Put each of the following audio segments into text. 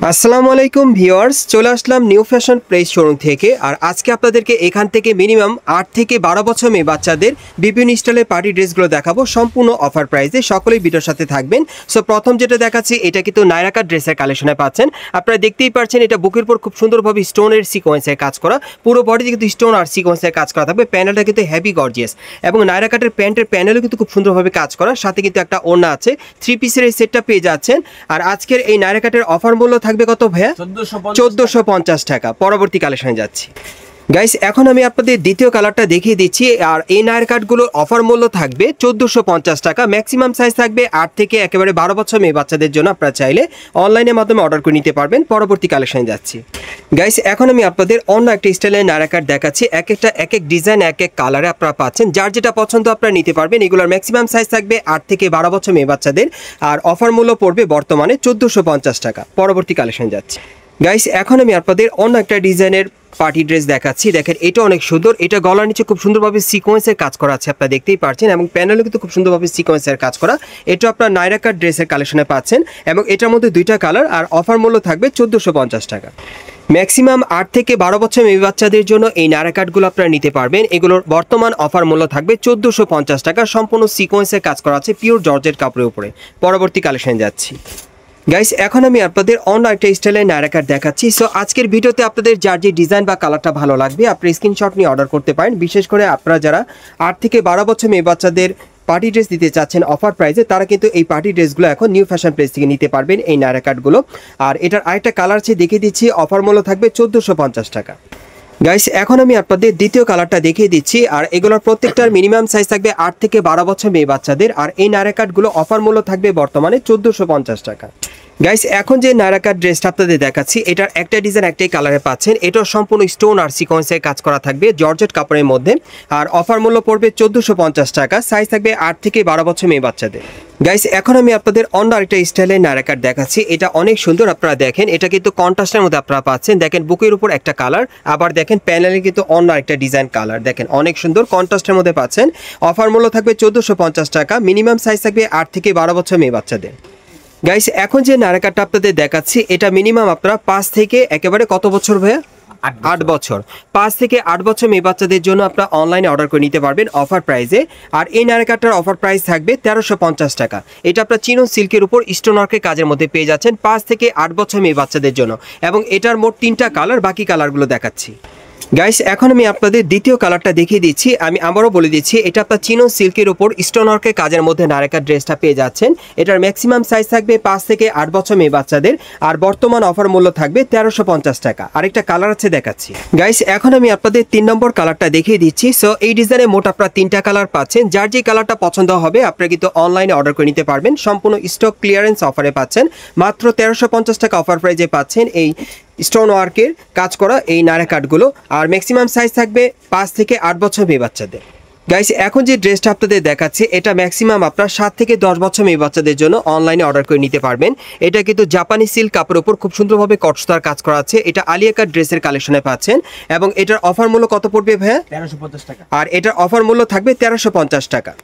আসসালামু আলাইকুম ভিউয়ার্স, চলে আসলাম নিউ ফ্যাশন প্লেস শোরুম থেকে। আর আজকে আপনাদেরকে এখান থেকে মিনিমাম 8 থেকে 12 বছর মেয়ে বাচ্চাদের বিভিন্ন স্টাইলের পার্টি ড্রেসগুলো দেখাবো সম্পূর্ণ অফার প্রাইসে। সকলেই ভিডিওর সাথে থাকবেন। সো প্রথম যেটা দেখাচ্ছি এটা কিন্তু নায়রা কাট ড্রেসের কালেকশনে পাচ্ছেন। আপনারা দেখতেই পাচ্ছেন এটা বুকের পর খুব সুন্দরভাবে স্টোনের সিকোয়েন্সের কাজ করা, পুরো বডিতে কিন্তু স্টোন আর সিকোয়েন্সের কাজ করা থাকবে। প্যানেলটা কিন্তু হেভি গর্জিয়াস এবং নায়রা কাটের প্যান্টের প্যানেলও কিন্তু খুব সুন্দরভাবে কাজ করা, সাথে কিন্তু একটা ওড়না আছে। 3 পিসের এই সেটটা পেয়ে যাচ্ছেন। আর আজকের এই নায়রা কাটের অফার মূল্য থাকবে কত ভাইয়া? 1450 টাকা। পরবর্তী কালেকশনে যাচ্ছি গাইস। এখন আমি আপনাদের দ্বিতীয় কালারটা দেখিয়ে দিচ্ছি। আর এই নায়ার কাটগুলোর অফার মূল্য থাকবে 1450 টাকা। ম্যাক্সিমাম সাইজ থাকবে 8 থেকে একেবারে 12 বছর মেয়ে বাচ্চাদের জন্য। আপনারা চাইলে অনলাইনের মাধ্যমে অর্ডার করে নিতে পারবেন। পরবর্তী কালেকশনে যাচ্ছি গাইস। এখন আমি আপনাদের অন্য একটা স্টাইলের নায়ার কাট দেখাচ্ছি। এক এক ডিজাইন, এক কালারে আপনারা পাচ্ছেন। যার যেটা পছন্দ আপনারা নিতে পারবেন। এগুলোর ম্যাক্সিমাম সাইজ থাকবে 8 থেকে 12 বছর মেয়ে বাচ্চাদের। আর অফার মূল্য পড়বে বর্তমানে 1450 টাকা। পরবর্তী কালেকশনে যাচ্ছি গাইস। এখন আমি আপনাদের অন্য একটা ডিজাইনের পার্টি ড্রেস দেখাচ্ছি। দেখেন এটা অনেক সুন্দর। এটা গলার নিচে খুব সুন্দরভাবে সিকোয়েন্সের কাজ করা আছে, আপনারা দেখতেই পাচ্ছেন। এবং প্যানেলও কিন্তু খুব সুন্দরভাবে সিকোয়েন্সের কাজ করা। এটা আপনার নায়রা কাট ড্রেসের কালেকশনে পাচ্ছেন এবং এটার মধ্যে দুইটা কালার। আর অফার মূল্য থাকবে 1450 টাকা। ম্যাক্সিমাম 8 থেকে 12 বছর মেয়ে বাচ্চাদের জন্য এই নায়রা কাটগুলো আপনারা নিতে পারবেন। এগুলোর বর্তমান অফার মূল্য থাকবে 1450 টাকা। সম্পূর্ণ সিকোয়েন্সের কাজ করা আছে পিওর জর্জেট কাপড়ের উপরে। পরবর্তী কালেকশনে যাচ্ছি গাইস। এখন আমি আপনাদের অন্য একটা স্টাইলের নায়রা কাট দেখাচ্ছি। সো আজকের ভিডিওতে আপনাদের যার যে ডিজাইন বা কালারটা ভালো লাগবে আপনি স্ক্রিনশট নিয়ে অর্ডার করতে পারেন। বিশেষ করে আপনারা যারা 8 থেকে 12 বছর মেয়ে বাচ্চাদের পার্টি ড্রেস দিতে চাচ্ছেন অফার প্রাইসে, তারা কিন্তু এই পার্টি ড্রেসগুলো এখন নিউ ফ্যাশন প্লেস থেকে নিতে পারবেন এই নায়রা কাটগুলো। আর এটার আরেকটা কালার আছে দেখিয়ে দিচ্ছি। অফার মূল্য থাকবে 1450 টাকা। গাইস এখন আমি আপনাদের দ্বিতীয় কালারটা দেখিয়ে দিচ্ছি। আর এগুলোর প্রত্যেকটার মিনিমাম সাইজ থাকবে 8 থেকে 12 বছর মেয়ে বাচ্চাদের। আর এই নায়রা কাটগুলো অফার মূল্য থাকবে বর্তমানে 1450 টাকা। গাইস এখন যে নায়রা কাট ড্রেসটা আপনাদের দেখাচ্ছি এটার একটা ডিজাইন একটাই কালারে পাচ্ছেন। এটাও সম্পূর্ণ স্টোন আর সিকোয়েন্সের কাজ করা থাকবে জর্জেট কাপড়ের মধ্যে। আর অফার মূল্য পড়বে 1450 টাকা। সাইজ থাকবে 8 থেকে 12 বছর মেয়ে বাচ্চাদের। গাইস এখন আমি আপনাদের অন্য আরেকটা স্টাইলের নায়রা কাট দেখাচ্ছি। এটা অনেক সুন্দর, আপনারা দেখেন। এটা কিন্তু কন্ট্রাস্টের মধ্যে আপনারা পাচ্ছেন। দেখেন বুকের উপর একটা কালার, আবার দেখেন প্যানেলে কিন্তু অন্য আরেকটা ডিজাইন কালার। দেখেন অনেক সুন্দর কন্ট্রাস্টের মধ্যে পাচ্ছেন। অফার মূল্য থাকবে 1450 টাকা। মিনিমাম সাইজ থাকবে 8 থেকে 12 বছর মেয়ে বাচ্চাদের। গাইস এখন যে নায়রা কাটটা আপনাদের দেখাচ্ছি এটা মিনিমাম আপনারা 5 থেকে একেবারে কত বছর ভাইয়া? 8 বছর। 5 থেকে 8 বছর মেয়ে বাচ্চাদের জন্য আপনারা অনলাইনে অর্ডার করে নিতে পারবেন অফার প্রাইসে। আর এই নায়রা কাটটার অফার প্রাইস থাকবে 1350 টাকা। এটা আপনার চিনন সিল্কের উপর স্টোনওয়ার্কের কাজের মধ্যে পেয়ে যাচ্ছেন 5 থেকে 8 বছর মেয়ে বাচ্চাদের জন্য। এবং এটার মোট 3টা কালার, বাকি কালারগুলো দেখাচ্ছি গাইস। এখন আমি আপনাদের দ্বিতীয় কালারটা দেখিয়ে দিচ্ছি। আমি আবারও বলে দিচ্ছি এটা আপনার চিনন সিল্কের উপর স্টোনওয়ার্কের কাজের মধ্যে নায়রা কাট ড্রেসটা পেয়ে যাচ্ছেন। এটার ম্যাক্সিমাম সাইজ থাকবে 5 থেকে 8 বছর মেয়ে বাচ্চাদের। আর বর্তমান অফার মূল্য থাকবে 1350 টাকা। আরেকটা কালার আছে দেখাচ্ছি গাইস। এখন আমি আপনাদের 3 নম্বর কালারটা দেখিয়ে দিচ্ছি। সো এই ডিজাইনে মোট আপনারা 3টা কালার পাচ্ছেন। যার যে কালারটা পছন্দ হবে আপনারা কিন্তু অনলাইনে অর্ডার করে নিতে পারবেন। সম্পূর্ণ স্টক ক্লিয়ারেন্স অফারে পাচ্ছেন। মাত্র 1350 টাকা অফার প্রাইজে পাচ্ছেন এই স্টোন ওয়ার্কের কাজ করা এই নায়রা কাটগুলো। আর ম্যাক্সিমাম সাইজ থাকবে 5 থেকে 8 বছর মেয়ে বাচ্চাদের। গাইস এখন যে ড্রেসটা আপনাদের দেখাচ্ছি এটা ম্যাক্সিমাম আপনার 7 থেকে 10 বছর মেয়ে বাচ্চাদের জন্য অনলাইনে অর্ডার করে নিতে পারবেন। এটা কিন্তু জাপানি সিল্ক কাপড়ের উপর খুব সুন্দরভাবে কটসুতার কাজ করা আছে। এটা আলিয়া কাট ড্রেসের কালেকশনে পাচ্ছেন। এবং এটার অফার মূল্য কত পড়বে ভাইয়া? 1350 টাকা। আর এটার অফার মূল্য থাকবে 1350 টাকা।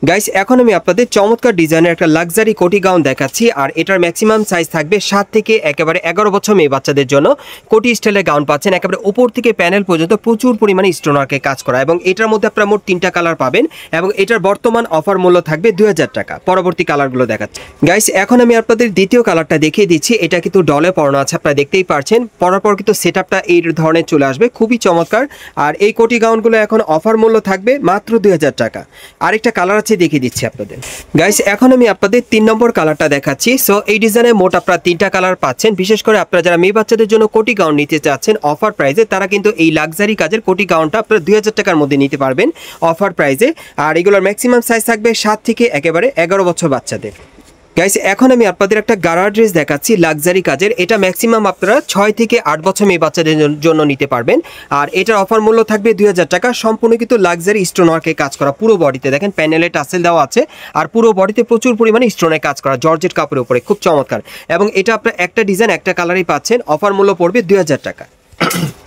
গাইস এখন আমি আপনাদের চমৎকার ডিজাইনের একটা লাক্সারি কোটি গাউন দেখাচ্ছি। আর এটার ম্যাক্সিমাম সাইজ থাকবে 7 থেকে একেবারে 11 বছর মেয়ে বাচ্চাদের জন্য। কোটি স্টাইলের গাউন পাচ্ছেন। একেবারে উপর থেকে প্যানেল পর্যন্ত প্রচুর পরিমাণে স্টোনওয়ার্কের কাজ করা। এবং এটার মধ্যে আপনারা মোট 3টা কালার পাবেন। এবং এটার বর্তমান অফার মূল্য থাকবে 2000 টাকা। পরবর্তী কালারগুলো দেখাচ্ছি গাইস। এখন আমি আপনাদের দ্বিতীয় কালারটা দেখিয়ে দিচ্ছি। এটা কিন্তু ডলে পরানো আছে, আপনারা দেখতেই পাচ্ছেন। পরার পর কিন্তু সেটআপটা এই ধরনের চলে আসবে, খুবই চমৎকার। আর এই কোটি গাউনগুলো এখন অফার মূল্য থাকবে মাত্র 2000 টাকা। আরেকটা কালার আছে দেখিয়ে দিচ্ছি আপনাদের গাইস। এখন আমি আপনাদের 3 নম্বর কালারটা দেখাচ্ছি। সো এই ডিজাইনে মোট আপনারা 3টা কালার পাচ্ছেন। বিশেষ করে আপনারা যারা মেয়ে বাচ্চাদের জন্য কোটি গাউন নিতে চাচ্ছেন অফার প্রাইসে, তারা কিন্তু এই লাক্সারি কাজের কোটি গাউনটা আপনারা 2000 টাকার মধ্যে নিতে পারবেন অফার প্রাইসে। আর এগুলোর ম্যাক্সিমাম সাইজ থাকবে 7 থেকে একেবারে 11 বছর বাচ্চাদের। গাইস এখন আমি আপনাদের একটা গারা ড্রেস দেখাচ্ছি লাক্সারি কাজের। এটা ম্যাক্সিমাম আপনারা 6 থেকে 8 বছর মেয়ে বাচ্চাদের জন্য নিতে পারবেন। আর এটার অফার মূল্য থাকবে 2000 টাকা। সম্পূর্ণ কিন্তু লাক্সারি স্টোন ওয়ার্কের কাজ করা পুরো বডিতে। দেখেন প্যানেলে টাসেল দেওয়া আছে। আর পুরো বডিতে প্রচুর পরিমাণে স্টোনের কাজ করা জর্জেট কাপড়ের উপরে, খুব চমৎকার। এবং এটা আপনারা একটা ডিজাইন একটা কালারই পাচ্ছেন। অফার মূল্য পড়বে 2000 টাকা।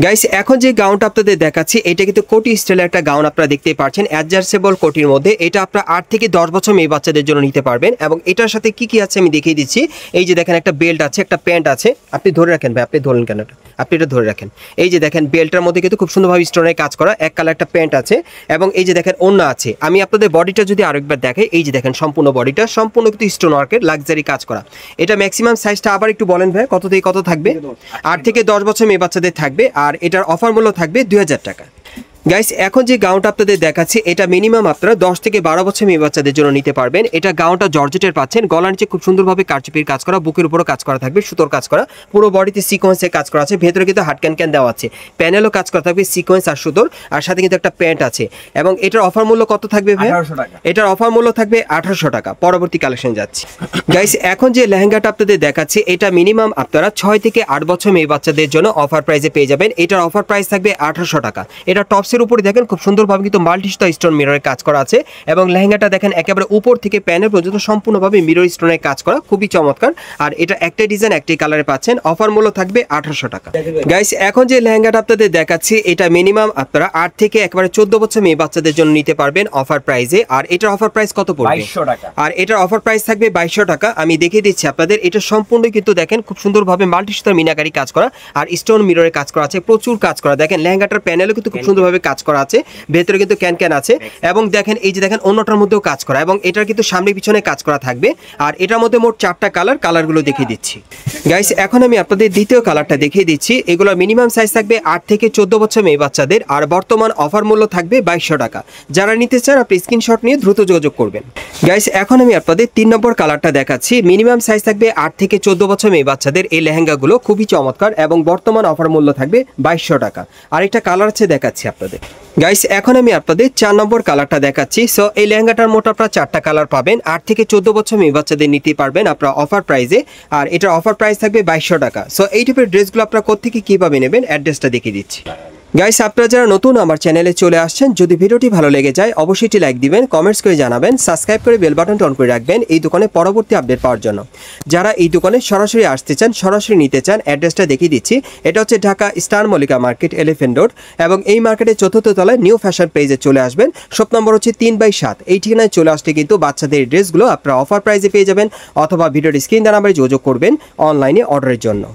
গাইস এখন যে গাউনটা আপনাদের দেখাচ্ছি এটা কিন্তু কোটি স্টাইলের একটা গাউন আপনারা দেখতেই পাচ্ছেন, অ্যাডজাস্টেবল কোটির মধ্যে। এটা আপনারা 8 থেকে 10 বছর মেয়ে বাচ্চাদের জন্য নিতে পারবেন এবং এটার সাথে কি কি আছে আমি দেখিয়ে দিচ্ছি। এই যে দেখেন একটা বেল্ট আছে, একটা প্যান্ট আছে। আপনি ধরে রাখেন ভাই, আপনি ধরেন কেন, আপনি এটা ধরে রাখেন। এই যে দেখেন বেল্টের মধ্যে কিন্তু খুব সুন্দরভাবে স্টোনের কাজ করা, এক কালার একটা প্যান্ট আছে এবং এই যে দেখেন ওড়না আছে। আমি আপনাদের বডিটা যদি আরেকবার দেখাই, এই যে দেখেন সম্পূর্ণ বডিটা সম্পূর্ণ কিন্তু স্টোন ওয়ার্কের লাক্সারি কাজ করা। এটা ম্যাক্সিমাম সাইজটা আবার একটু বলেন ভাই, কত থেকে কত থাকবে? 8 থেকে 10 বছর মেয়ে বাচ্চাদের থাকবে আর এটার অফার মূল্য থাকবে 2000 টাকা। গাইস এখন যে গাউনটা আপনাদের দেখাচ্ছি এটা মিনিমাম আপনারা 10 থেকে 12 বছর মেয়ে বাচ্চাদের জন্য নিতে পারবেন। এটা গাউনটা জর্জেটের পাচ্ছেন, গলার নিচে খুব সুন্দরভাবে কারচুপির কাজ করা, বুকের উপরও কাজ করা থাকবে, সুতোর কাজ করা, পুরো বডিতে সিকোয়েন্সের কাজ করা আছে, ভেতরে কিন্তু হাট ক্যান দেওয়া আছে, প্যানেলও কাজ করা থাকবে সিকোয়েন্স আর সুতোর, আর সাথে কিন্তু একটা প্যান্ট আছে। এবং এটার অফার মূল্য কত থাকবে ভাই? 1800 টাকা। এটার অফার মূল্য থাকবে 1800 টাকা। পরবর্তী কালেকশন যাচ্ছি। গাইস এখন যে লেহেঙ্গাটা আপনাদের দেখাচ্ছি এটা মিনিমাম আপনারা 6 থেকে 8 বছর মেয়ে বাচ্চাদের জন্য অফার প্রাইসে পেয়ে যাবেন। এটার অফার প্রাইস থাকবে 1800 টাকা। এটা টপসের উপরে দেখেন খুব সুন্দরভাবে কিন্তু মাল্টি স্টোন মিররের কাজ করা আছে এবং লেহেঙ্গাটা দেখেন একেবারে উপর থেকে প্যানেল পর্যন্ত সম্পূর্ণভাবে মিরর স্টোনের কাজ করা, খুবই চমৎকার। আর এটা একটাই ডিজাইন একটাই কালারে পাচ্ছেন, অফার মূল্য থাকবে 1800 টাকা। গাইস এখন যে লেহেঙ্গাটা আপনাদের দেখাচ্ছি এটা মিনিমাম আপনারা 8 থেকে একেবারে 14 বছর মেয়ে বাচ্চাদের জন্য নিতে পারবেন অফার প্রাইসে। আর এটার অফার প্রাইস কত পড়বে? 2200 টাকা। আর এটার অফার প্রাইস থাকবে 2200 টাকা। আমি দেখিয়ে দিচ্ছি আপনাদের, এটা সম্পূর্ণ কিন্তু দেখেন খুব সুন্দরভাবে মাল্টি সুতার মিনাকারি কাজ করা আর স্টোন মিররের কাজ করা আছে, প্রচুর কাজ করা। দেখেন লেহেঙ্গাটার প্যানেলও কিন্তু খুব সুন্দরভাবে কাজ করা আছে, ভেতরে কিন্তু ক্যান আছে এবং দেখেন এই যে দেখেন অন্যটার মধ্যেও কাজ করা এবং এটার কিন্তু সামনে পিছনে কাজ করা থাকবে। আর এটার মধ্যে মোট 4টা কালারগুলো দেখিয়ে দিচ্ছি। গাইস এখন আমি আপনাদের দ্বিতীয় কালারটা দেখিয়ে দিচ্ছি। এগুলো মিনিমাম সাইজ থাকবে 8 থেকে 14 বছর মেয়ে বাচ্চাদের আর বর্তমান অফার মূল্য থাকবে 2200 টাকা। যারা নিতে চান আপনি স্ক্রিনশট নিয়ে দ্রুত যোগাযোগ করবেন। গাইস এখন আমি আপনাদের 3 নম্বর কালারটা দেখাচ্ছি। মিনিমাম সাইজ থাকবে 8 থেকে 14 বছর মেয়ে বাচ্চাদের। এই লেহেঙ্গাগুলো খুবই চমৎকার এবং বর্তমান অফার মূল্য থাকবে 2200 টাকা। আরেকটা কালার আছে দেখাচ্ছি আপনাদের। গাইস এখন আমি আপনাদের 4 নম্বর কালারটা দেখাচ্ছি। সো এই লেহেঙ্গাটার মোট আপনারা 4টা কালার পাবেন। 8 থেকে 14 বছর মেয়ে বাচ্চাদের নিতে পারবেন আপনারা অফার প্রাইসে আর এটার অফার প্রাইস থাকবে 2200 টাকা। সো এই টাইপের ড্রেসগুলো আপনারা কোত্থেকে কিভাবে নেবেন অ্যাড্রেসটা দেখিয়ে দিচ্ছি। গাইস আপনারা যারা নতুন আমার চ্যানেলে চলে আসছেন, যদি ভিডিওটি ভালো লেগে যায় অবশ্যই একটি লাইক দিবেন, কমেন্টস করে জানাবেন, সাবস্ক্রাইব করে বেল বাটনটা অন করে রাখবেন এই দোকানে পরবর্তী আপডেট পাওয়ার জন্য। যারা এই দোকানে সরাসরি আসতে চান, সরাসরি নিতে চান, অ্যাড্রেসটা দেখিয়ে দিচ্ছি। এটা হচ্ছে Dhaka star Mallika market, elephant road এবং এই মার্কেটের 4র্থ তলায় নিউ ফ্যাশন পেজে চলে আসবেন। শপ নম্বর হচ্ছে 3/7। এই ঠিকানায় চলে আসলে কিন্তু বাচ্চাদের ড্রেসগুলো আপনারা অফার প্রাইসে পেয়ে যাবেন অথবা ভিডিওর স্ক্রিন নাম্বারে যোগাযোগ করবেন অনলাইনে অর্ডারের জন্য।